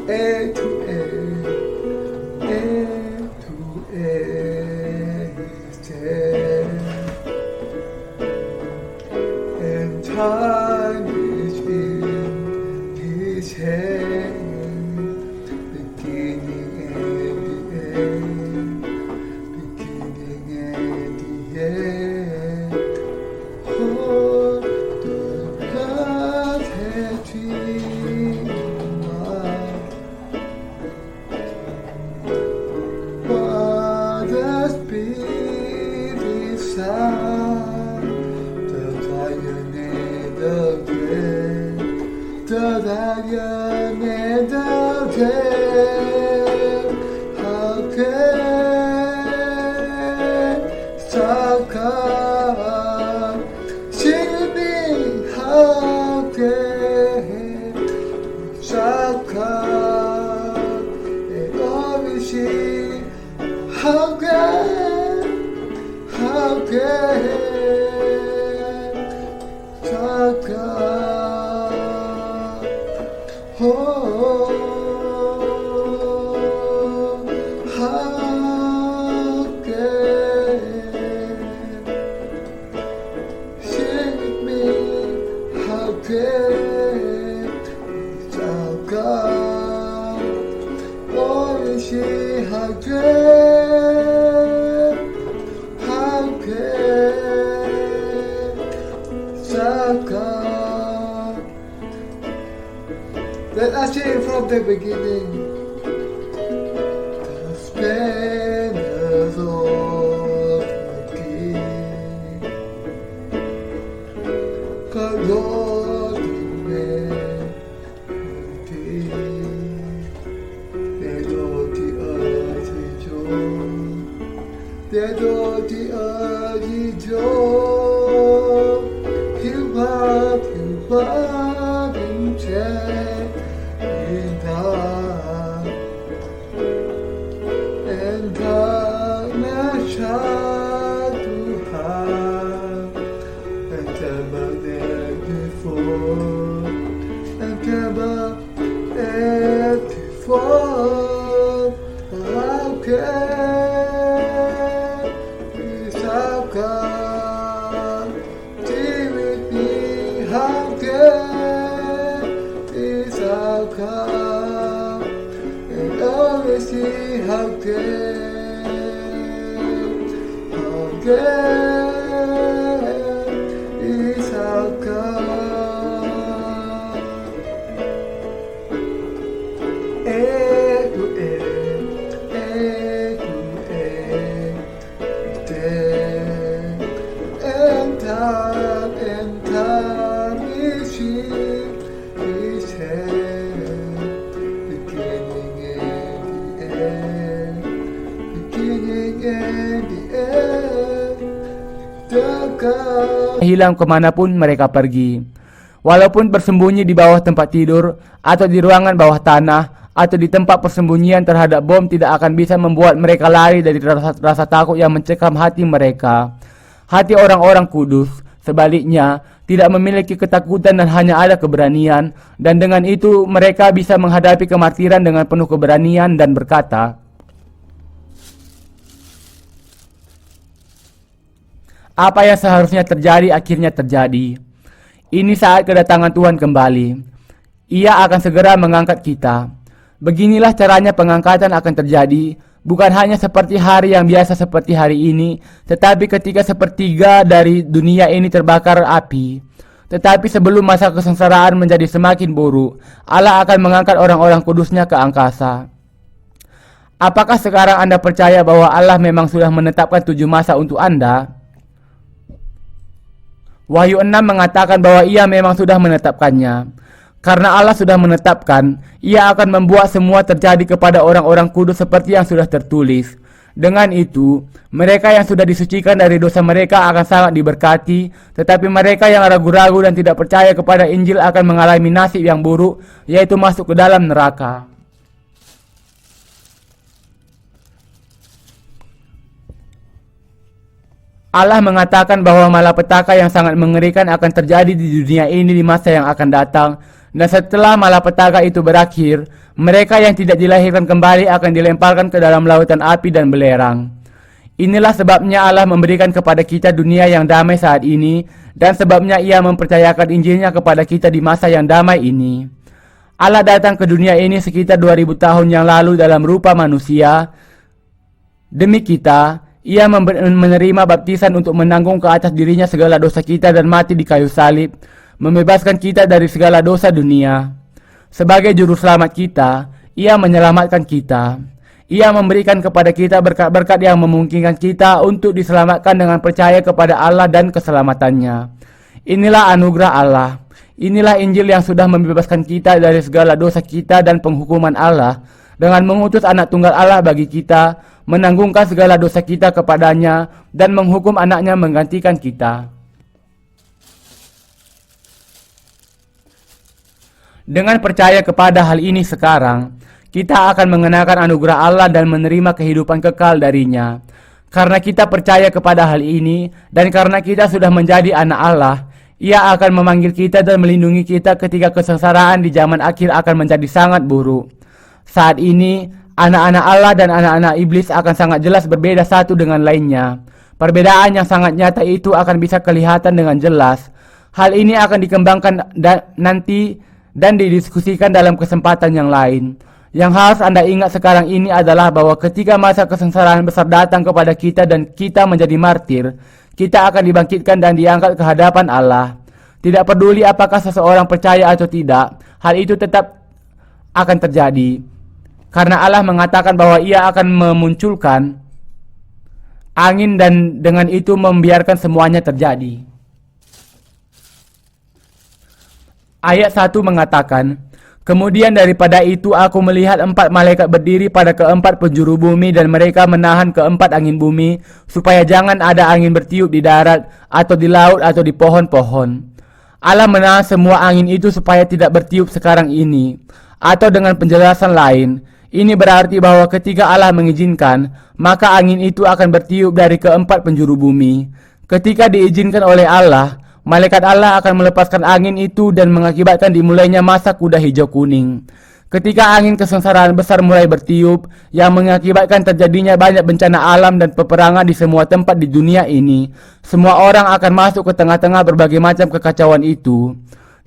A to A, A to A is ten, and time is in His hand, beginning and the end, beginning and the end. Oh, the God had dreamed what a spirit sound, the lion and the dread, the lion and the dread. How can Saka sing me? How can Saka and always sing? How can Saka? Oh, how can sing with me? How can Saka? Oh, she how can Saka? Let us sing from the beginning. The splendors of the King, the Lord Almighty. There's all the early joy, you up in check in dark, and darkness shall to have, and never there before, and never there before. How can God be with me? How can God and always see? How can and time is here, His hand, beginning and the end, beginning and the end, the God. Hilang kemanapun mereka pergi, walaupun bersembunyi di bawah tempat tidur, atau di ruangan bawah tanah, atau di tempat persembunyian terhadap bom, tidak akan bisa membuat mereka lari dari rasa takut yang mencekam hati mereka. Hati orang-orang kudus, sebaliknya, tidak memiliki ketakutan dan hanya ada keberanian, dan dengan itu mereka bisa menghadapi kematian dengan penuh keberanian dan berkata, apa yang seharusnya terjadi akhirnya terjadi. Ini saat kedatangan Tuhan kembali. Ia akan segera mengangkat kita. Beginilah caranya pengangkatan akan terjadi, bukan hanya seperti hari yang biasa seperti hari ini, tetapi ketika sepertiga dari dunia ini terbakar api. Tetapi sebelum masa kesengsaraan menjadi semakin buruk, Allah akan mengangkat orang-orang kudusnya ke angkasa. Apakah sekarang Anda percaya bahwa Allah memang sudah menetapkan 7 masa untuk Anda? Wahyu 6 mengatakan bahwa Ia memang sudah menetapkannya. Karena Allah sudah menetapkan, Ia akan membuat semua terjadi kepada orang-orang kudus seperti yang sudah tertulis. Dengan itu, mereka yang sudah disucikan dari dosa mereka akan sangat diberkati, tetapi mereka yang ragu-ragu dan tidak percaya kepada Injil akan mengalami nasib yang buruk, yaitu masuk ke dalam neraka. Allah mengatakan bahwa malapetaka yang sangat mengerikan akan terjadi di dunia ini di masa yang akan datang, Dan setelah malapetaka itu berakhir, mereka yang tidak dilahirkan kembali akan dilemparkan ke dalam lautan api dan belerang. Inilah sebabnya Allah memberikan kepada kita dunia yang damai saat ini, dan sebabnya Ia mempercayakan Injilnya kepada kita di masa yang damai ini. Allah datang ke dunia ini sekitar 2000 tahun yang lalu dalam rupa manusia. Demi kita, Ia menerima baptisan untuk menanggung ke atas dirinya segala dosa kita dan mati di kayu salib, membebaskan kita dari segala dosa dunia. Sebagai juru selamat kita, Ia menyelamatkan kita. Ia memberikan kepada kita berkat-berkat yang memungkinkan kita untuk diselamatkan dengan percaya kepada Allah dan keselamatannya. Inilah anugerah Allah. Inilah Injil yang sudah membebaskan kita dari segala dosa kita dan penghukuman Allah, dengan mengutus anak tunggal Allah bagi kita, menanggungkan segala dosa kita kepadanya, dan menghukum anaknya menggantikan kita. Dengan percaya kepada hal ini sekarang, kita akan mengenakan anugerah Allah dan menerima kehidupan kekal darinya. Karena kita percaya kepada hal ini, dan karena kita sudah menjadi anak Allah, Ia akan memanggil kita dan melindungi kita ketika kesengsaraan di zaman akhir akan menjadi sangat buruk. Saat ini, anak-anak Allah dan anak-anak iblis akan sangat jelas berbeda satu dengan lainnya. Perbedaan yang sangat nyata itu akan bisa kelihatan dengan jelas. Hal ini akan dikembangkan nanti dan didiskusikan dalam kesempatan yang lain. Yang harus Anda ingat sekarang ini adalah bahwa ketika masa kesengsaraan besar datang kepada kita dan kita menjadi martir, kita akan dibangkitkan dan diangkat ke hadapan Allah. Tidak peduli apakah seseorang percaya atau tidak, hal itu tetap akan terjadi. Karena Allah mengatakan bahwa Ia akan memunculkan angin dan dengan itu membiarkan semuanya terjadi. Ayat 1 mengatakan, "Kemudian daripada itu aku melihat 4 malaikat berdiri pada keempat penjuru bumi dan mereka menahan keempat angin bumi supaya jangan ada angin bertiup di darat atau di laut atau di pohon-pohon." Allah menahan semua angin itu supaya tidak bertiup sekarang ini. Atau dengan penjelasan lain, ini berarti bahwa ketika Allah mengizinkan, maka angin itu akan bertiup dari keempat penjuru bumi. Ketika diizinkan oleh Allah, malaikat Allah akan melepaskan angin itu dan mengakibatkan dimulainya masa kuda hijau kuning. Ketika angin kesengsaraan besar mulai bertiup, yang mengakibatkan terjadinya banyak bencana alam dan peperangan di semua tempat di dunia ini, semua orang akan masuk ke tengah-tengah berbagai macam kekacauan itu.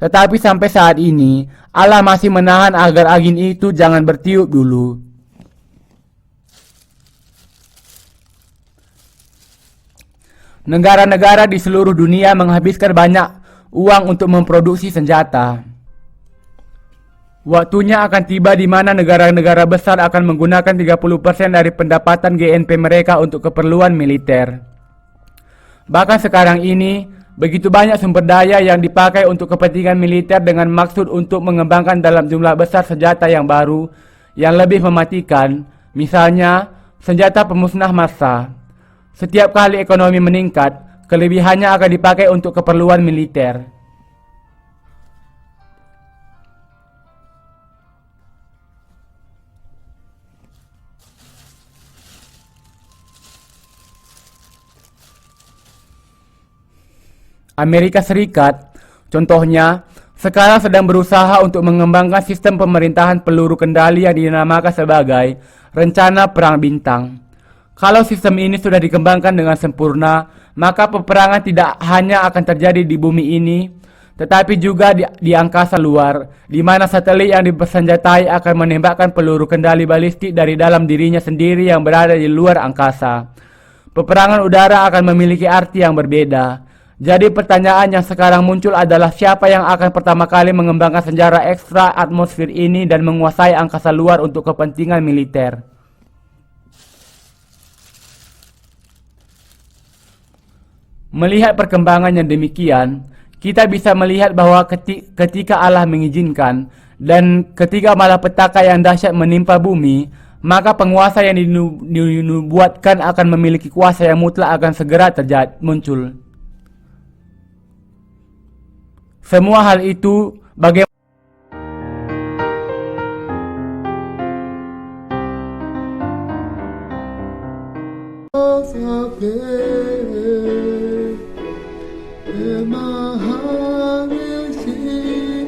Tetapi sampai saat ini, Allah masih menahan agar angin itu jangan bertiup dulu. Negara-negara di seluruh dunia menghabiskan banyak uang untuk memproduksi senjata. Waktunya akan tiba di mana negara-negara besar akan menggunakan 30% dari pendapatan GNP mereka untuk keperluan militer. Bahkan sekarang ini, begitu banyak sumber daya yang dipakai untuk kepentingan militer dengan maksud untuk mengembangkan dalam jumlah besar senjata yang baru, yang lebih mematikan, misalnya senjata pemusnah massa. Setiap kali ekonomi meningkat, kelebihannya akan dipakai untuk keperluan militer. Amerika Serikat, contohnya, sekarang sedang berusaha untuk mengembangkan sistem pemerintahan peluru kendali yang dinamakan sebagai Rencana Perang Bintang. Kalau sistem ini sudah dikembangkan dengan sempurna, maka peperangan tidak hanya akan terjadi di bumi ini, tetapi juga di angkasa luar, di mana satelit yang dipersenjatai akan menembakkan peluru kendali balistik dari dalam dirinya sendiri yang berada di luar angkasa. Peperangan udara akan memiliki arti yang berbeda. Jadi pertanyaan yang sekarang muncul adalah siapa yang akan pertama kali mengembangkan senjata ekstra atmosfer ini dan menguasai angkasa luar untuk kepentingan militer. Melihat perkembangan yang demikian, kita bisa melihat bahwa ketika Allah mengizinkan dan ketika malapetaka yang dahsyat menimpa bumi, maka penguasa yang dinubuatkan akan memiliki kuasa yang mutlak akan segera muncul. Semua hal itu bagaimana in my heart is here.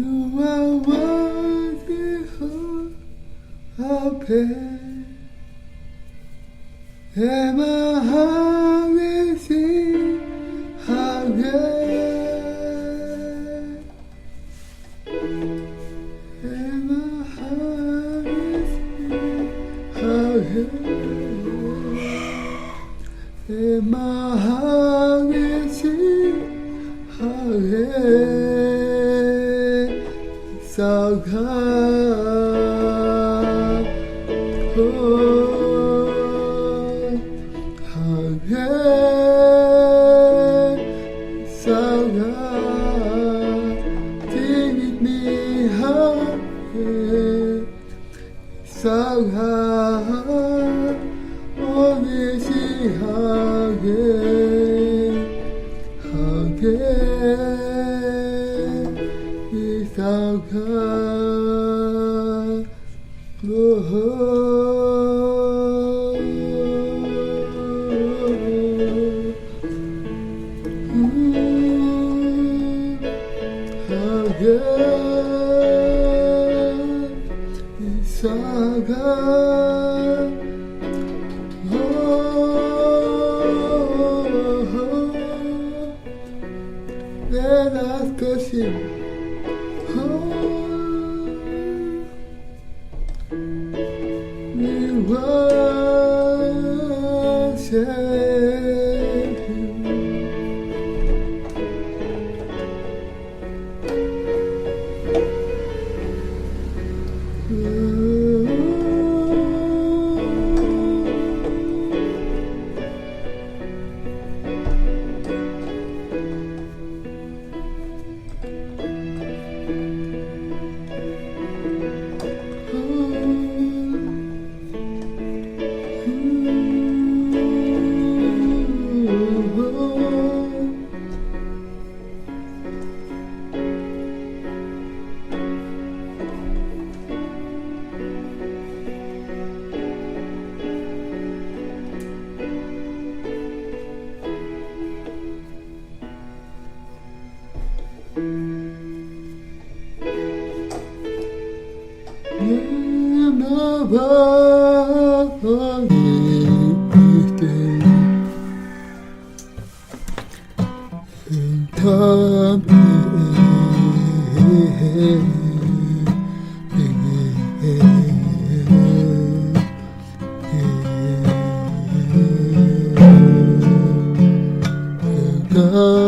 You are worthy of praise. And my heart will sing how great. And my heart will sing how great. And my heart will sing how great. So God, oh, how great, so God, sing with me, how great, so God, oh, we sing how great, is our God, how great is our God. Let us bless Him. We worship Him. Have